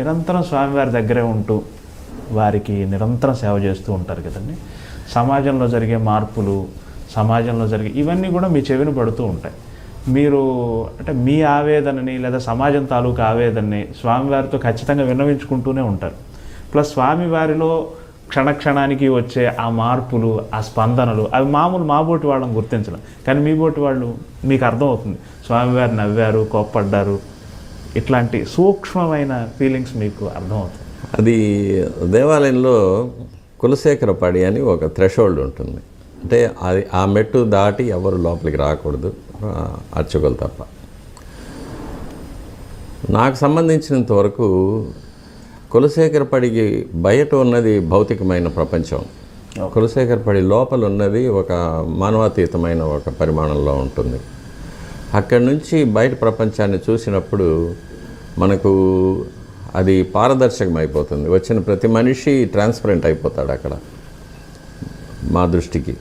నిరంతరం స్వామివారి దగ్గరే ఉంటూ వారికి నిరంతరం సేవ చేస్తూ ఉంటారు కదండి. సమాజంలో జరిగే మార్పులు, సమాజంలో జరిగే ఇవన్నీ కూడా మీ చెవిన పడుతూ ఉంటాయి. మీరు అంటే మీ ఆవేదనని లేదా సమాజం తాలూకు ఆవేదనని స్వామివారితో ఖచ్చితంగా విన్నవించుకుంటూనే ఉంటారు. ప్లస్ స్వామివారిలో క్షణక్షణానికి వచ్చే ఆ మార్పులు, ఆ స్పందనలు అవి మామూలు మాబోటి వాళ్ళని గుర్తించడం. కానీ మీ బోటి వాళ్ళు మీకు అర్థమవుతుంది, స్వామివారు నవ్వారు, కోప్పడ్డారు, ఇట్లాంటి సూక్ష్మమైన ఫీలింగ్స్ మీకు అర్థమవుతుంది. అది దేవాలయంలో కులశేఖరపడి అని ఒక థ్రెషోల్డ్ ఉంటుంది. అంటే అది ఆ మెట్టు దాటి ఎవరు లోపలికి రాకూడదు, అర్చకులు తప్ప. నాకు సంబంధించినంత వరకు కులశేఖరపడికి బయట ఉన్నది భౌతికమైన ప్రపంచం, కులశేఖరపడి లోపల ఉన్నది ఒక మానవాతీతమైన ఒక పరిమాణంలో ఉంటుంది. అక్కడి నుంచి బయట ప్రపంచాన్ని చూసినప్పుడు మనకు అది పారదర్శకం అయిపోతుంది. వచ్చిన ప్రతి మనిషి ట్రాన్స్పరెంట్ అయిపోతాడు అక్కడ మా దృష్టికి.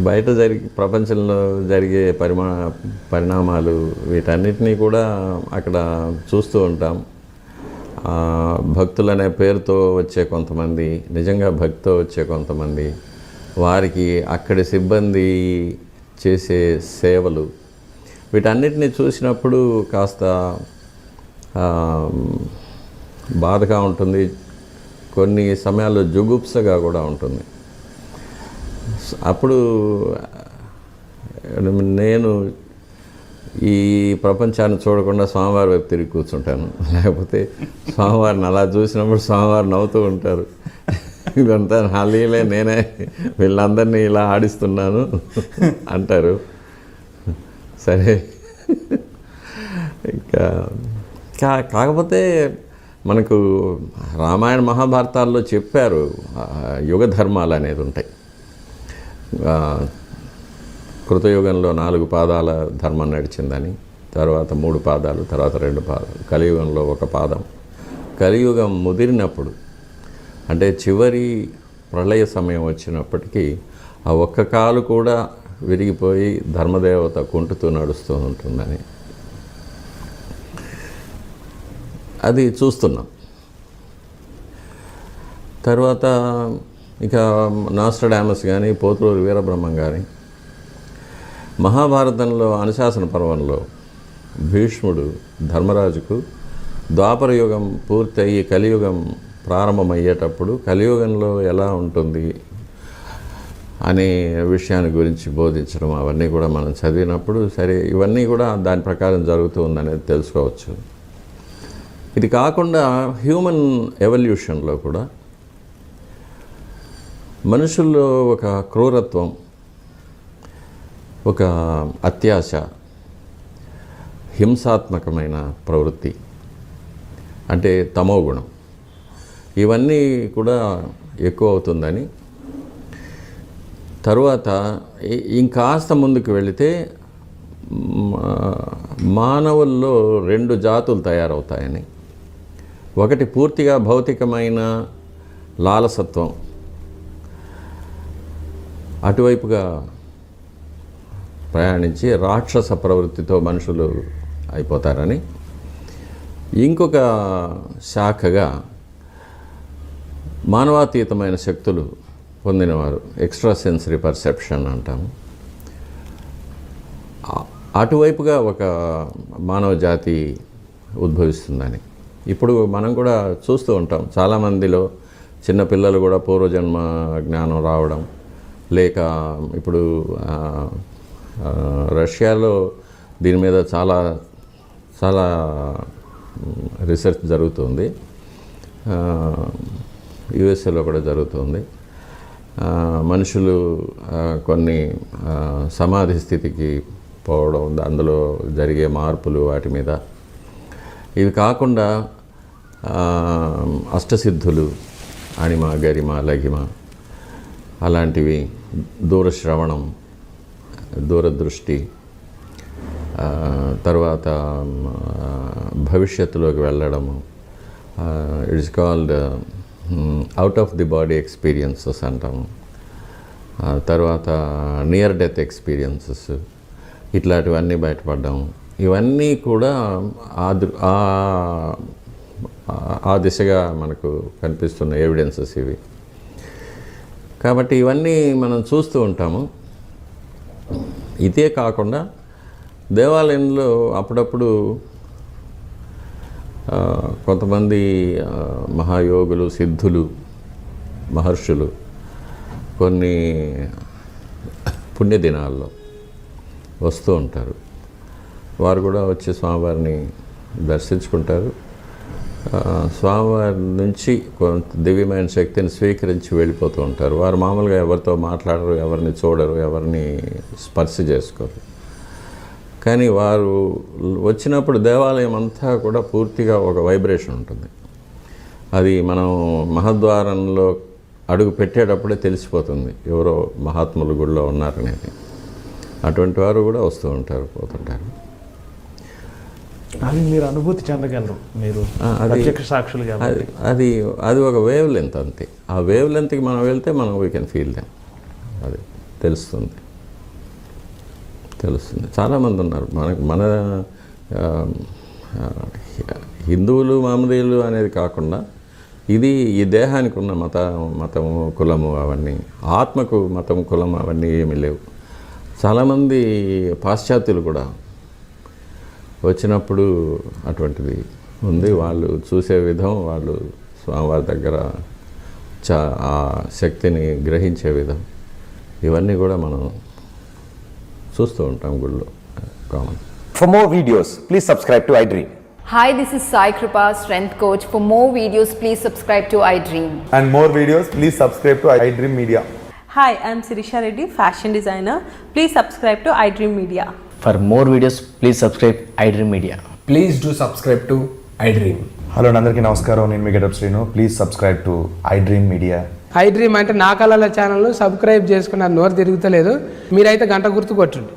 బయట ప్రపంచంలో జరిగే పరిణామాలు వీటన్నిటినీ కూడా అక్కడ చూస్తూ ఉంటాం. భక్తులనే పేరుతో వచ్చే కొంతమంది, నిజంగా భక్తితో వచ్చే కొంతమంది, వారికి అక్కడి సిబ్బంది చేసే సేవలు, వీటన్నిటిని చూసినప్పుడు కాస్త బాధగా ఉంటుంది, కొన్ని సమయాల్లో జుగుప్సగా కూడా ఉంటుంది. అప్పుడు నేను ఈ ప్రపంచాన్ని చూడకుండా స్వామివారి వైపు తిరిగి కూర్చుంటాను. లేకపోతే స్వామివారిని అలా చూసినప్పుడు స్వామివారు నవ్వుతూ ఉంటారు, ఇదంతా నా లీలే, నేనే వీళ్ళందరినీ ఇలా ఆడిస్తున్నాను అంటారు. సరే, ఇంకా కాకపోతే మనకు రామాయణ మహాభారతాల్లో చెప్పారు యుగ ధర్మాలు అనేది ఉంటాయి. కృతయుగంలో 4 పాదాల ధర్మం నడిచిందని, తర్వాత 3 పాదాలు, తర్వాత 2 పాదాలు, కలియుగంలో 1 పాదం. కలియుగం ముదిరినప్పుడు అంటే చివరి ప్రళయ సమయం వచ్చినప్పటికీ ఆ ఒక్క కాలు కూడా విరిగిపోయి ధర్మదేవత కుంటుతూ నడుస్తూ ఉంటుందని అది చూస్తున్నాం. తర్వాత ఇక నాస్ట్రడామస్ కానీ, పోతులూరి వీరబ్రహ్మం కానీ, మహాభారతంలో అనుశాసన పర్వంలో భీష్ముడు ధర్మరాజుకు ద్వాపర యుగం పూర్తయి కలియుగం ప్రారంభమయ్యేటప్పుడు కలియుగంలో ఎలా ఉంటుంది అనే విషయాన్ని గురించి బోధించడం, అవన్నీ కూడా మనం చదివినప్పుడు సరే ఇవన్నీ కూడా దాని ప్రకారం జరుగుతూ ఉందనేది తెలుసుకోవచ్చు. ఇది కాకుండా హ్యూమన్ ఎవల్యూషన్లో కూడా మనుషుల్లో ఒక క్రూరత్వం, ఒక అత్యాశ, హింసాత్మకమైన ప్రవృత్తి అంటే తమోగుణం, ఇవన్నీ కూడా ఎక్కువ అవుతుందని, తరువాత ఇంకాస్త ముందుకు వెళితే మానవుల్లో 2 జాతులు తయారవుతాయని, ఒకటి పూర్తిగా భౌతికమైన లాలసత్వం, అటువైపుగా ప్రయాణించి రాక్షస ప్రవృత్తితో మనుషులు అయిపోతారని, ఇంకొక శాఖగా మానవాతీతమైన శక్తులు పొందినవారు, ఎక్స్ట్రా సెన్సరీ పర్సెప్షన్ అంటాము, అటువైపుగా ఒక మానవ జాతి ఉద్భవిస్తుందని ఇప్పుడు మనం కూడా చూస్తూ ఉంటాం. చాలామందిలో చిన్నపిల్లలు కూడా పూర్వజన్మ జ్ఞానం రావడం, లేక ఇప్పుడు రష్యాలో దీని మీద చాలా చాలా రీసెర్చ్ జరుగుతుంది, యుఎస్ఏలో కూడా జరుగుతుంది. మనుషులు కొన్ని సమాధి స్థితికి పోవడం, అందులో జరిగే మార్పులు, వాటి మీద. ఇవి కాకుండా అష్టసిద్ధులు, అణిమ, గరిమ, లఘిమ అలాంటివి, దూరశ్రవణం, దూరదృష్టి, తర్వాత భవిష్యత్తులోకి వెళ్ళడము, it's called out of the body experiences అంటాము. తర్వాత నియర్ డెత్ ఎక్స్పీరియన్సెస్, ఇట్లాంటివన్నీ బయటపడ్డాము. ఇవన్నీ కూడా ఆ దిశగా మనకు కనిపిస్తున్న ఎవిడెన్సెస్ ఇవి. కాబట్టి ఇవన్నీ మనం చూస్తూ ఉంటాము. ఇదే కాకుండా దేవాలయంలో అప్పుడప్పుడు కొంతమంది మహాయోగులు, సిద్ధులు, మహర్షులు కొన్ని పుణ్యదినాల్లో వస్తూ ఉంటారు. వారు కూడా వచ్చి స్వామివారిని దర్శించుకుంటారు. స్వామివారి నుంచి కొంత దివ్యమైన శక్తిని స్వీకరించి వెళ్ళిపోతూ ఉంటారు. వారు మామూలుగా ఎవరితో మాట్లాడరు, ఎవరిని చూడరు, ఎవరిని స్పర్శ చేసుకోరు. కానీ వారు వచ్చినప్పుడు దేవాలయం అంతా కూడా పూర్తిగా ఒక వైబ్రేషన్ ఉంటుంది. అది మనం మహద్వారంలో అడుగు పెట్టేటప్పుడే తెలిసిపోతుంది ఎవరో మహాత్ములు గుడిలో ఉన్నారనేది. అటువంటి వారు కూడా వస్తూ ఉంటారు, పోతుంటారు. అది మీరు అనుభూతి చెందగలరు, మీరు ప్రత్యక్ష సాక్షులు కాబట్టి. అది ఒక వేవ్ లెంత్ అంతే. ఆ వేవ్ లెంత్కి మనం వెళ్తే మనం వీ కెన్ ఫీల్ దెమ్. అది తెలుస్తుంది. చాలామంది ఉన్నారు మన హిందువులు, మహమ్మదీయులు అనేది కాకుండా ఇది ఈ దేహానికి ఉన్న మతము, కులము అవన్నీ, ఆత్మకు మతం, కులం అవన్నీ ఏమీ లేవు. చాలామంది పాశ్చాత్యులు కూడా వచ్చినప్పుడు అటువంటిది ఉంది. వాళ్ళు చూసే విధం, వాళ్ళు స్వామివారి దగ్గర ఆ శక్తిని గ్రహించే విధం, ఇవన్నీ కూడా మనం చూస్తూ ఉంటాం గుళ్ళో common. For more videos, please subscribe to iDream. Hi, this is Sai Kripa, Strength Coach. For more videos, please subscribe to iDream. And more videos, please subscribe to iDream Media. Hi, I'm Sirisha Reddy, fashion designer. Please subscribe to iDream Media. For more videos, please subscribe iDream Media. Please do subscribe to iDream. Hello అందరికీ నమస్కారం, నేను మీ getup Srinu. Please subscribe to iDream Media. iDream అంటే నా కళల channel subscribe చేసుకున్నారు, నోరు తిరుగుతలేదు. మీరైతే గంట గుర్తు కొట్టండి.